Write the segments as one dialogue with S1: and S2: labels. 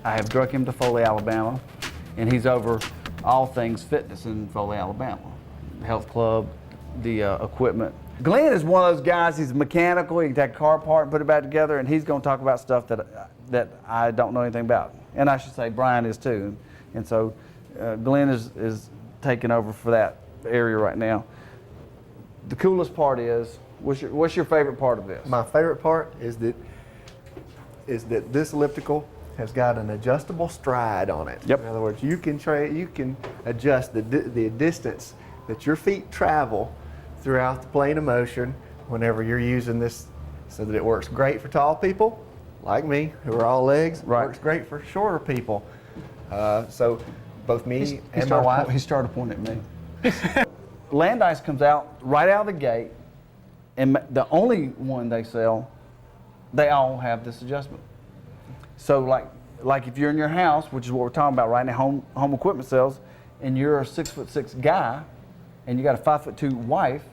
S1: I have drug him to Foley, Alabama, and he's over all things fitness in Foley, Alabama. The health club, the equipment. Glenn is one of those guys, he's mechanical, he can take a car apart and put it back together, and he's going to talk about stuff that I don't know anything about. And I should say Brian is too. And so Glenn is taking over for that area right now. The coolest part is, what's your favorite part of this?
S2: My favorite part is that this elliptical has got an adjustable stride on it.
S1: Yep.
S2: In other words, you can adjust the distance that your feet travel throughout the plane of motion whenever you're using this, so that it works great for tall people like me who are all legs.
S1: Right.
S2: Works great for shorter people. So both me and my wife.
S1: He started pointing at me. Landice comes out right out of the gate, and the only one they sell, they all have this adjustment. So like if you're in your house, which is what we're talking about right now, home equipment sales, and you're a 6'6" guy, and you got a 5'2" wife,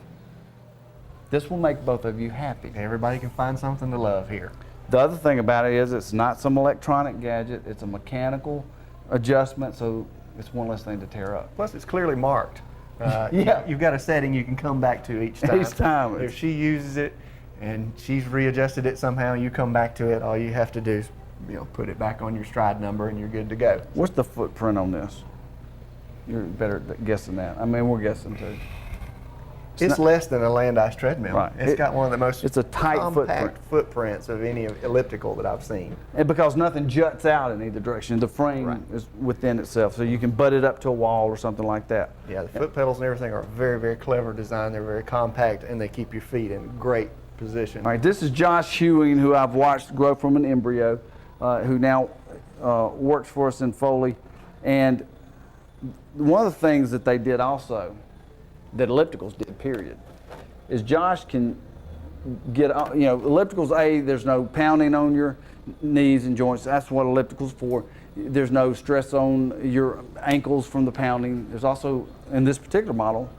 S1: this will make both of you happy.
S2: Everybody can find something to love here.
S1: The other thing about it is it's not some electronic gadget, it's a mechanical adjustment, so it's one less thing to tear up.
S2: Plus, it's clearly marked.
S1: Yeah.
S2: You've got a setting you can come back to each time.
S1: Each time.
S2: If she uses it and she's readjusted it somehow, you come back to it. All you have to do is, put it back on your stride number, and you're good to go.
S1: What's the footprint on this? You're better at guessing that. I mean, we're guessing too.
S2: It's less than a Landice treadmill.
S1: Right.
S2: It's got one of the most
S1: it's a tight
S2: compact footprints of any elliptical that I've seen.
S1: And because nothing juts out in either direction, the frame is within itself, so you can butt it up to a wall or something like that.
S2: Yeah, the foot pedals and everything are very, very clever design. They're very compact, and they keep your feet in great position.
S1: All right, this is Josh Hewing, who I've watched grow from an embryo, who now works for us in Foley. And one of the things that they did also, that ellipticals did, period, is Josh can get, ellipticals, there's no pounding on your knees and joints. That's what ellipticals for. There's no stress on your ankles from the pounding. There's also, in this particular model,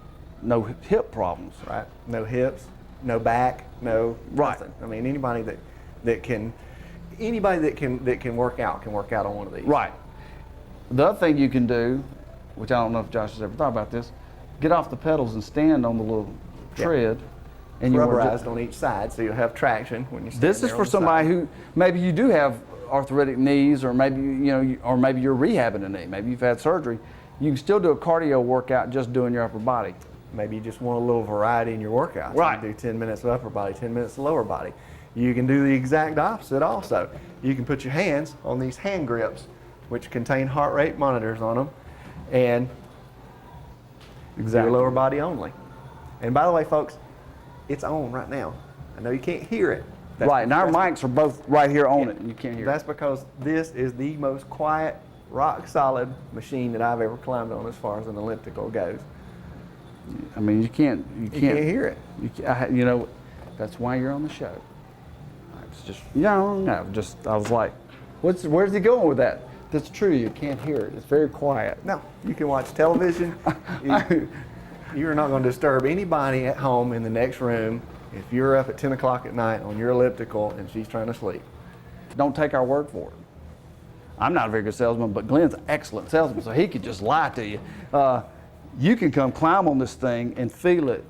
S1: no hip problems.
S2: Right. No hips, no back, no nothing. I mean, anybody that can work out can work out on one of these.
S1: Right. The other thing you can do, which I don't know if Josh has ever thought about this, get off the pedals and stand on the little tread. And
S2: rubberized on each side, so you'll have traction when you stand.
S1: This is for somebody who maybe you do have arthritic knees, or maybe or maybe you're rehabbing a knee. Maybe you've had surgery. You can still do a cardio workout just doing your upper body.
S2: Maybe you just want a little variety in your workouts.
S1: Right.
S2: You do 10 minutes of upper body, 10 minutes of lower body. You can do the exact opposite also. You can put your hands on these hand grips, which contain heart rate monitors on them, and do your lower body only. And by the way, folks, it's on right now. I know you can't hear it.
S1: Right, and our mics are both right here on it, and you can't hear it.
S2: That's because this is the most quiet, rock solid machine that I've ever climbed on as far as an elliptical goes.
S1: I mean, you can't
S2: hear it.
S1: That's why you're on the show. It's just, I was like, where's he going with that? That's true, you can't hear it. It's very quiet.
S2: No, you can watch television. You're not going to disturb anybody at home in the next room if you're up at 10 o'clock at night on your elliptical and she's trying to sleep.
S1: Don't take our word for it. I'm not a very good salesman, but Glenn's an excellent salesman, so he could just lie to you. You can come climb on this thing and feel it,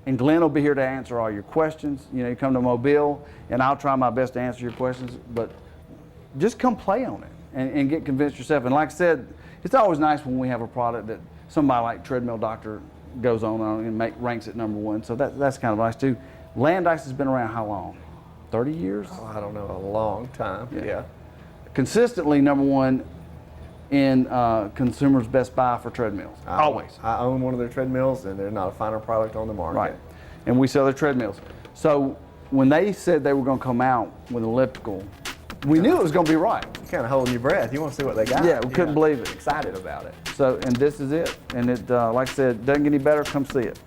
S1: and Glenn will be here to answer all your questions. You come to Mobile, and I'll try my best to answer your questions, but just come play on it and get convinced yourself. And like I said, it's always nice when we have a product that somebody like Treadmill Doctor goes on and ranks it #1. So that's kind of nice too. Landice has been around how long? 30 years?
S2: Oh, I don't know, a long time. Yeah.
S1: Consistently #1 in consumers' best buy for treadmills. Always.
S2: I own one of their treadmills, and they're not a finer product on the market.
S1: Right. And we sell their treadmills. So when they said they were going to come out with an elliptical, we knew it was going to be right.
S2: You're kind of holding your breath. You want to see what they got.
S1: Yeah, we couldn't believe it.
S2: Excited about it.
S1: So, and this is it. And it, like I said, doesn't get any better. Come see it.